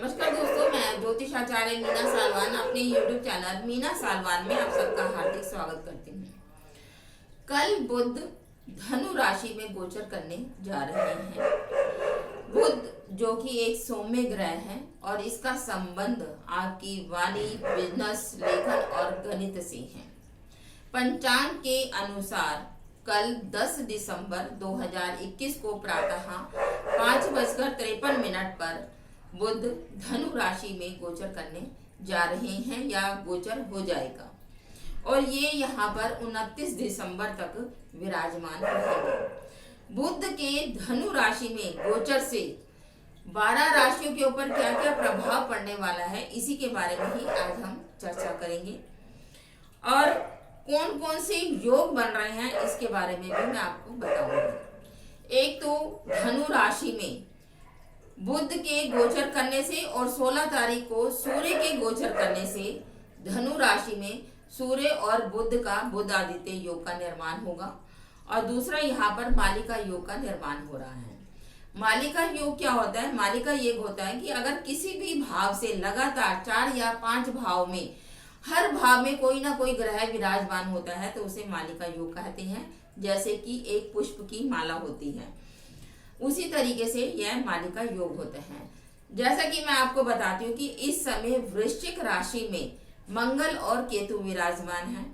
नमस्कार दोस्तों, मैं ज्योतिष आचार्य मीना सालवान अपने YouTube चैनल मीना सालवान में आप सबका हार्दिक स्वागत करती हूँ। कल बुध धनु राशि में गोचर करने जा रहे हैं। बुध जो कि एक सौम्य ग्रह है और इसका संबंध आपकी वाणी, बिजनेस, लेखन और गणित से है। पंचांग के अनुसार कल 10 दिसंबर 2021 को प्रातः 5:53 पर बुध धनु राशि में गोचर करने जा रहे हैं या गोचर हो जाएगा और ये यहाँ पर 29 दिसंबर तक विराजमान रहेंगे। बुध के धनु राशि में गोचर से 12 राशियों के ऊपर क्या क्या प्रभाव पड़ने वाला है, इसी के बारे में ही आज हम चर्चा करेंगे और कौन कौन से योग बन रहे हैं इसके बारे में भी मैं आपको बताऊंगी। एक तो धनु राशि में बुध के गोचर करने से और 16 तारीख को सूर्य के गोचर करने से धनु राशि में सूर्य और बुध का बुध आदित्य योग का निर्माण होगा और दूसरा यहाँ पर मालिका योग का निर्माण हो रहा है। मालिका योग क्या होता है? मालिका योग होता है कि अगर किसी भी भाव से लगातार 4 या 5 भाव में हर भाव में कोई ना कोई ग्रह विराजमान होता है तो उसे मालिका योग कहते हैं। जैसे कि एक पुष्प की माला होती है, उसी तरीके से यह मालिका योग होते हैं। जैसा कि मैं आपको बताती हूँ कि इस समय वृश्चिक राशि में मंगल और केतु विराजमान हैं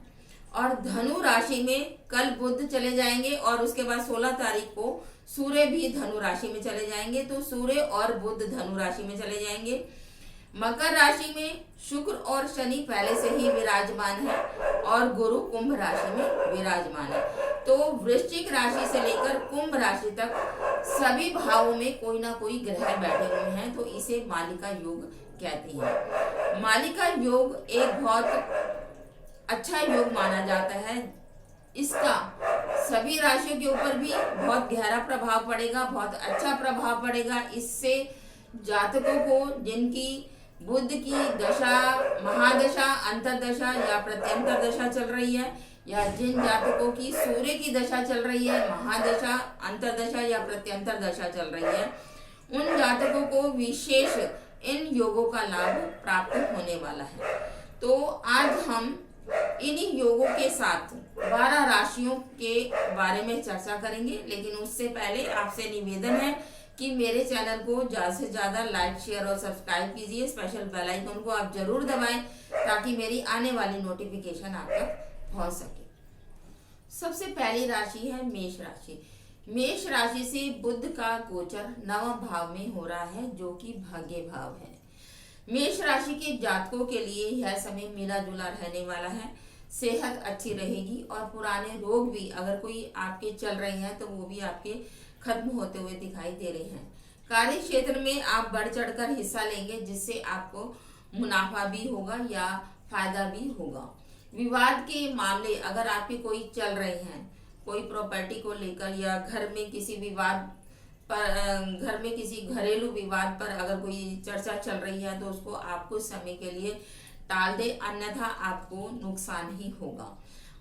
और धनु राशि में कल बुध चले जाएंगे और उसके बाद 16 तारीख को सूर्य भी धनु राशि में चले जाएंगे। तो सूर्य और बुध धनु राशि में चले जाएंगे। मकर राशि में शुक्र और शनि पहले से ही विराजमान है और गुरु कुंभ राशि में विराजमान है। तो वृश्चिक राशि से लेकर कुंभ राशि तक सभी भावों में कोई ना कोई ग्रह बैठे हुए हैं, तो इसे मालिका योग कहते हैं। मालिका योग एक बहुत अच्छा योग माना जाता है। इसका सभी राशियों के ऊपर भी बहुत गहरा प्रभाव पड़ेगा, बहुत अच्छा प्रभाव पड़ेगा। इससे जातकों को जिनकी बुध की दशा, महादशा, अंतरदशा या प्रत्यंतर दशा चल रही है या जिन जातकों की सूर्य की दशा चल रही है, महादशा, अंतरदशा या प्रत्यंतर दशा चल रही है, उन जातकों को विशेष इन योगों का लाभ प्राप्त होने वाला है। तो आज हम इन्हीं योगों के साथ 12 राशियों के बारे में चर्चा करेंगे, लेकिन उससे पहले आपसे निवेदन है कि मेरे चैनल को ज़्यादा से ज़्यादा लाइक, शेयर और सब्सक्राइब कीजिए। स्पेशल बेल आइकन को आप जरूर दबाएं ताकि मेरी आने वाली नोटिफिकेशन आप तक पहुंच सके। सबसे पहली राशि है मेष राशि। मेष राशि से बुध का गोचर 9वें भाव में हो रहा है जो कि भाग्य भाव है। मेष राशि के जातकों के लिए यह समय मिला जुला रहने वाला है। सेहत अच्छी रहेगी और पुराने रोग भी अगर कोई आपके चल रहे हैं तो वो भी आपके खत्म होते हुए दिखाई दे रहे हैं। कार्य क्षेत्र में आप बढ़ चढ़कर हिस्सा लेंगे जिससे आपको मुनाफा भी होगा या फायदा भी होगा। विवाद के मामले अगर आपके कोई चल रहे हैं, कोई प्रॉपर्टी को लेकर या घर में किसी विवाद पर, घर में किसी घरेलू विवाद पर अगर कोई चर्चा चल रही है तो उसको आप कुछ समय के लिए टाल दे, अन्यथा आपको नुकसान ही होगा।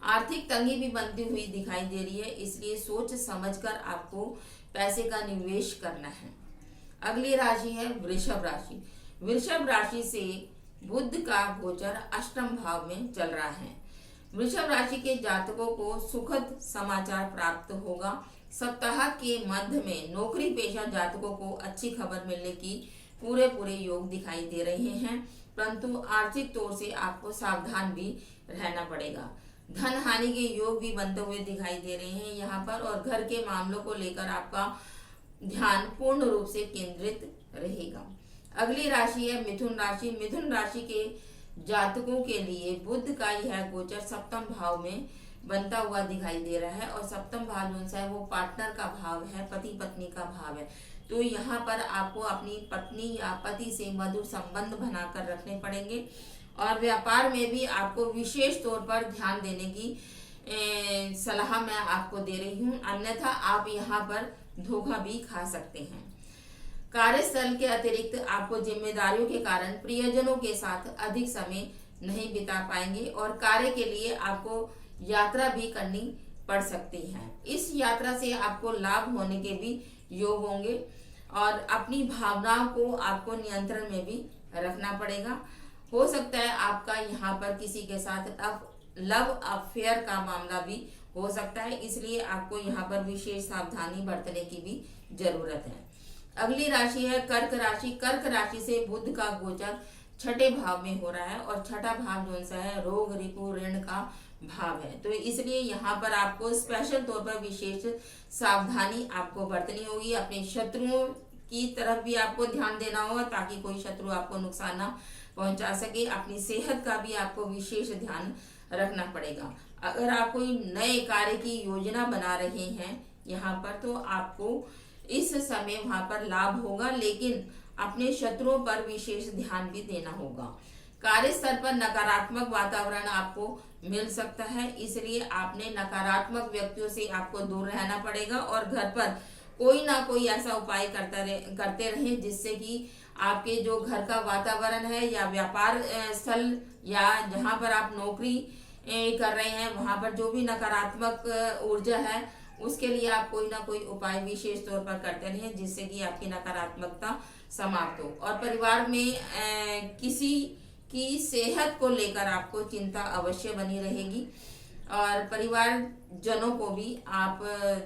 आर्थिक तंगी भी बनती हुई दिखाई दे रही है, इसलिए सोच समझकर आपको पैसे का निवेश करना है। अगली राशि है वृषभ राशि। वृषभ राशि से बुध का गोचर 8वें भाव में चल रहा है। वृषभ राशि के जातकों को सुखद समाचार प्राप्त होगा। सप्ताह के मध्य में नौकरी पेशा जातकों को अच्छी खबर मिलने की पूरे योग दिखाई दे रहे हैं, परंतु आर्थिक तौर से आपको सावधान भी रहना पड़ेगा। धन हानि के योग भी बनते हुए दिखाई दे रहे हैं यहाँ पर और घर के मामलों को लेकर आपका ध्यान पूर्ण रूप से केंद्रित रहेगा। अगली राशि है मिथुन राशि। मिथुन राशि के जातकों के लिए बुध का यह गोचर 7वें भाव में बनता हुआ दिखाई दे रहा है और 7वां भाव जो है वो पार्टनर का भाव है, पति पत्नी का भाव है। तो यहाँ पर आपको अपनी पत्नी या पति से मधुर संबंध बनाकर रखने पड़ेंगे और व्यापार में भी आपको विशेष तौर पर ध्यान देने की सलाह मैं आपको दे रही हूँ, अन्यथा आप यहाँ पर धोखा भी खा सकते हैं। कार्यस्थल के अतिरिक्त आपको जिम्मेदारियों के कारण प्रियजनों के साथ अधिक समय नहीं बिता पाएंगे और कार्य के लिए आपको यात्रा भी करनी पड़ सकती है। इस यात्रा से आपको लाभ होने के भी योग होंगे। और अपनी भावनाओं को आपको नियंत्रण में भी रखना पड़ेगा। हो सकता है आपका यहाँ पर किसी के साथ लव अफेयर का मामला भी हो सकता है, इसलिए आपको यहाँ पर विशेष सावधानी बरतने की भी जरूरत है। अगली राशि है कर्क राशि। कर्क राशि से बुध का गोचर छठे भाव में हो रहा है और छठा भाव जो सा है रोग रिपु ऋण का भाव है। तो इसलिए यहाँ पर आपको स्पेशल तौर पर विशेष सावधानी आपको बरतनी होगी। अपने शत्रुओं की तरफ भी आपको ध्यान देना होगा ताकि कोई शत्रु आपको नुकसान ना पहुंचा सके। अपनी सेहत का भी आपको विशेष ध्यान रखना पड़ेगा। अगर आप कोई नए कार्य की योजना बना रहे हैं यहाँ पर, तो आपको इस समय वहां पर लाभ होगा, लेकिन अपने शत्रुओं पर विशेष ध्यान भी देना होगा। कार्यस्थल पर नकारात्मक वातावरण आपको मिल सकता है, इसलिए आपने नकारात्मक व्यक्तियों से आपको दूर रहना पड़ेगा और घर पर कोई ना कोई ऐसा उपाय करते रहें जिससे कि आपके जो घर का वातावरण है या व्यापार स्थल या जहां पर आप नौकरी कर रहे हैं वहां पर जो भी नकारात्मक ऊर्जा है उसके लिए आप कोई ना कोई उपाय विशेष तौर पर करते रहें जिससे कि आपकी नकारात्मकता समाप्त हो। और परिवार में किसी की सेहत को लेकर आपको चिंता अवश्य बनी रहेगी और परिवार जनों को भी आप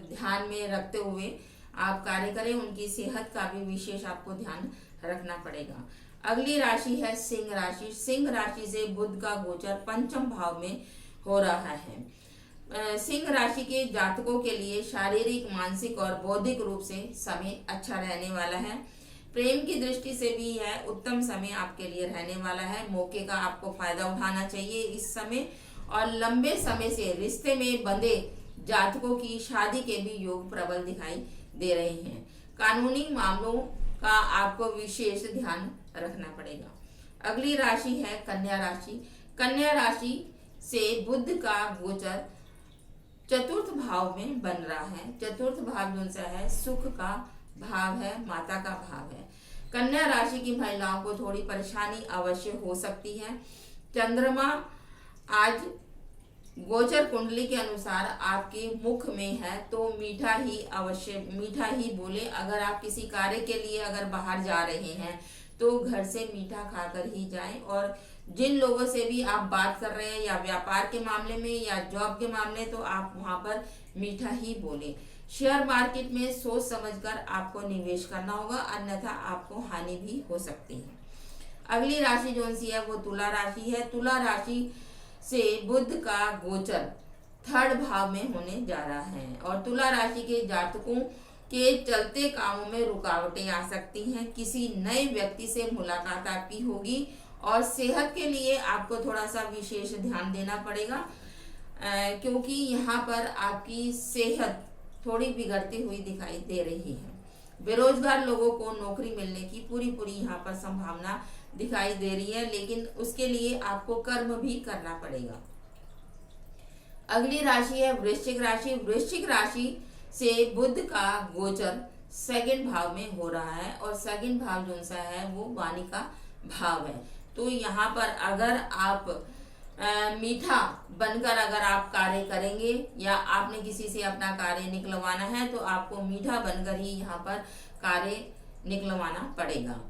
ध्यान में रखते हुए आप कार्य करें, उनकी सेहत का भी विशेष आपको ध्यान रखना पड़ेगा। अगली राशि है सिंह राशि। सिंह राशि से बुध का गोचर पंचम भाव में हो रहा है। सिंह राशि के जातकों के लिए शारीरिक, मानसिक और बौद्धिक रूप से समय अच्छा रहने वाला है। प्रेम की दृष्टि से भी यह उत्तम समय आपके लिए रहने वाला है। मौके का आपको फायदा उठाना चाहिए इस समय और लंबे समय से रिश्ते में बंधे जातकों की शादी के भी योग प्रबल दिखाई दे रहे हैं। कानूनी मामलों का आपको विशेष ध्यान रखना पड़ेगा। अगली राशि है कन्या राशि। कन्या राशि से बुध का गोचर चतुर्थ भाव में बन रहा है। चतुर्थ भाव जो सा है सुख का भाव है, माता का भाव है। कन्या राशि की महिलाओं को थोड़ी परेशानी अवश्य हो सकती है। चंद्रमा आज गोचर कुंडली के अनुसार आपके मुख में है तो मीठा ही बोले। अगर आप किसी कार्य के लिए अगर बाहर जा रहे हैं तो घर से मीठा खाकर ही जाएं और जिन लोगों से भी आप बात कर रहे हैं या व्यापार के मामले में या जॉब के मामले, तो आप वहां पर मीठा ही बोले। शेयर मार्केट में सोच समझकर आपको निवेश करना होगा, अन्यथा आपको हानि भी हो सकती है। अगली राशि जो सी है वो तुला राशि है। तुला राशि से बुध का गोचर थर्ड भाव में होने जा रहा है और तुला राशि के जातकों के चलते कामों में रुकावटें आ सकती हैं। किसी नए व्यक्ति से मुलाकात आपकी होगी और सेहत के लिए आपको थोड़ा सा विशेष ध्यान देना पड़ेगा क्योंकि यहाँ पर आपकी सेहत थोड़ी बिगड़ती हुई दिखाई दे रही है। बेरोजगार लोगों को नौकरी मिलने की पूरी यहाँ पर संभावना दिखाई दे रही है, लेकिन उसके लिए आपको कर्म भी करना पड़ेगा। अगली राशि है वृश्चिक राशि। वृश्चिक राशि से बुध का गोचर सेकंड भाव में हो रहा है और सेकंड भाव जो सा है वो वाणी का भाव है। तो यहाँ पर अगर आप मीठा बनकर अगर आप कार्य करेंगे या आपने किसी से अपना कार्य निकलवाना है तो आपको मीठा बनकर ही यहाँ पर कार्य निकलवाना पड़ेगा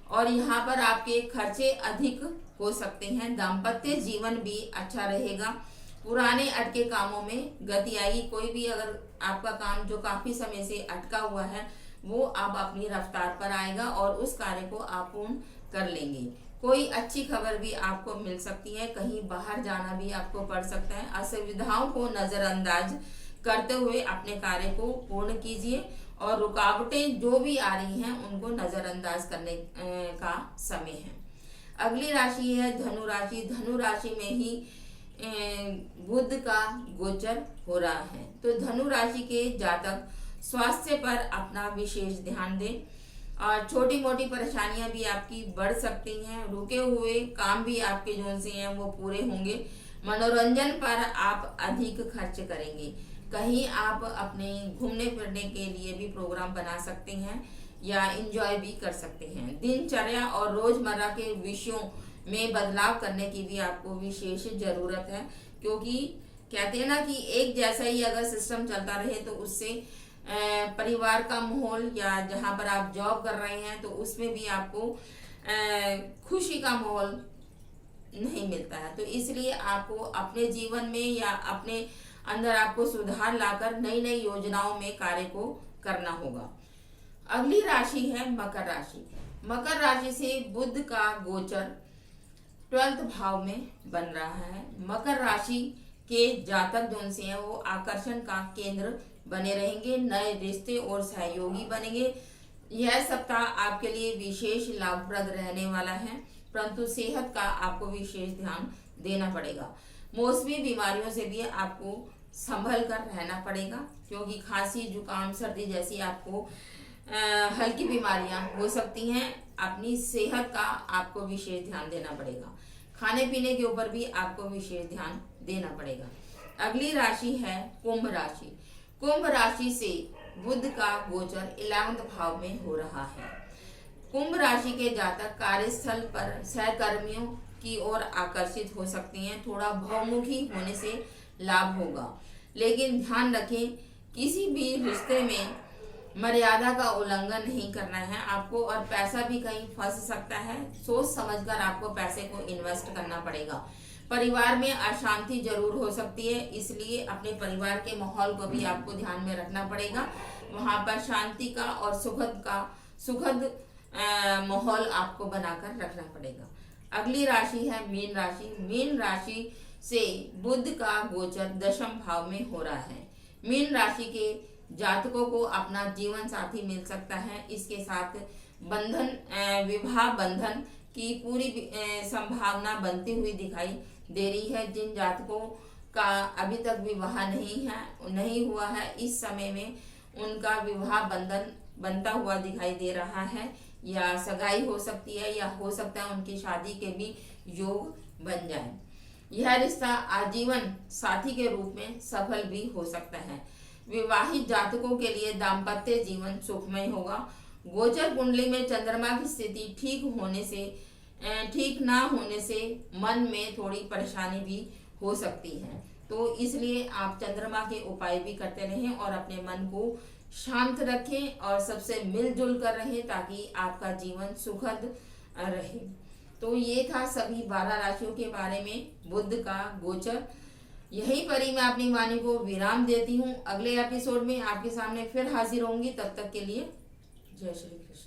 और यहाँ पर आपके खर्चे अधिक हो सकते हैं। दाम्पत्य जीवन भी अच्छा रहेगा। पुराने अटके कामों में गति आएगी। कोई भी अगर आपका काम जो काफी समय से अटका हुआ है वो अब अपनी रफ्तार पर आएगा और उस कार्य को आप पूर्ण कर लेंगे। कोई अच्छी खबर भी आपको मिल सकती है। कहीं बाहर जाना भी आपको पड़ सकता है। असुविधाओं को नजरअंदाज करते हुए अपने कार्य को पूर्ण कीजिए और रुकावटें जो भी आ रही हैं उनको नजरअंदाज करने का समय है। अगली राशि है धनु राशि। धनु राशि में ही बुध का गोचर हो रहा है। तो धनु राशि के जातक स्वास्थ्य पर अपना विशेष ध्यान दें और छोटी मोटी परेशानियां भी आपकी बढ़ सकती हैं। रुके हुए काम भी आपके जो से हैं वो पूरे होंगे। मनोरंजन पर आप अधिक खर्च करेंगे। कहीं आप अपने घूमने फिरने के लिए भी प्रोग्राम बना सकते हैं या एंजॉय भी कर सकते हैं। दिनचर्या और रोजमर्रा के विषयों में बदलाव करने की भी आपको विशेष जरूरत है क्योंकि कहते हैं ना कि एक जैसा ही अगर सिस्टम चलता रहे तो उससे परिवार का माहौल या जहाँ पर आप जॉब कर रहे हैं तो उसमें भी आपको खुशी का माहौल नहीं मिलता है। तो इसलिए आपको अपने जीवन में या अपने अंदर आपको सुधार लाकर नई नई योजनाओं में कार्य को करना होगा। अगली राशि है मकर राशि। मकर राशि से बुध का गोचर 12th भाव में बन रहा है। मकर राशि के जातक जो से हैं वो आकर्षण का केंद्र बने रहेंगे, नए रिश्ते और सहयोगी बनेंगे। यह सप्ताह आपके लिए विशेष लाभप्रद रहने वाला है, परंतु सेहत का आपको विशेष ध्यान देना पड़ेगा। मौसमी बीमारियों से भी आपको संभल कर रहना पड़ेगा, क्योंकि खांसी जुकाम सर्दी जैसी आपको हल्की बीमारियां हो सकती हैं। अपनी सेहत का आपको विशेष ध्यान देना पड़ेगा। खाने पीने के ऊपर भी आपको विशेष ध्यान देना पड़ेगा। अगली राशि है कुंभ राशि। कुंभ राशि से बुध का गोचर 11th भाव में हो रहा है। कुंभ राशि के जातक कार्यस्थल पर सहकर्मियों की ओर आकर्षित हो सकती हैं। थोड़ा बहुमुखी होने से लाभ होगा, लेकिन ध्यान रखें किसी भी रिश्ते में मर्यादा का उल्लंघन नहीं करना है आपको, और पैसा भी कहीं फंस सकता है। सोच समझकर आपको पैसे को इन्वेस्ट करना पड़ेगा। परिवार में अशांति जरूर हो सकती है, इसलिए अपने परिवार के माहौल को भी आपको ध्यान में रखना पड़ेगा। वहां पर शांति का और सुखद माहौल आपको बनाकर रखना पड़ेगा। अगली राशि है मीन राशि। मीन राशि से बुध का गोचर 10th भाव में हो रहा है। मीन राशि के जातकों को अपना जीवन साथी मिल सकता है। इसके साथ विवाह बंधन की पूरी संभावना बनती हुई दिखाई दे रही है। जिन जातकों का अभी तक विवाह नहीं हुआ है, इस समय में उनका विवाह बंधन बनता हुआ दिखाई दे रहा है, या सगाई हो सकती है, या हो सकता है उनकी शादी के भी योग बन जाए। यह रिश्ता आजीवन साथी के रूप में सफल भी हो सकता है। विवाहित जातकों के लिए दाम्पत्य जीवन सुखमय होगा। गोचर कुंडली में चंद्रमा की स्थिति ठीक ना होने से मन में थोड़ी परेशानी भी हो सकती है, तो इसलिए आप चंद्रमा के उपाय भी करते रहें और अपने मन को शांत रखें और सबसे मिलजुल कर रहें, ताकि आपका जीवन सुखद रहे। तो ये था सभी 12 राशियों के बारे में बुध का गोचर। यहीं पर ही मैं अपनी वाणी को विराम देती हूँ। अगले एपिसोड में आपके सामने फिर हाजिर होंगी। तब तक के लिए जय श्री कृष्ण।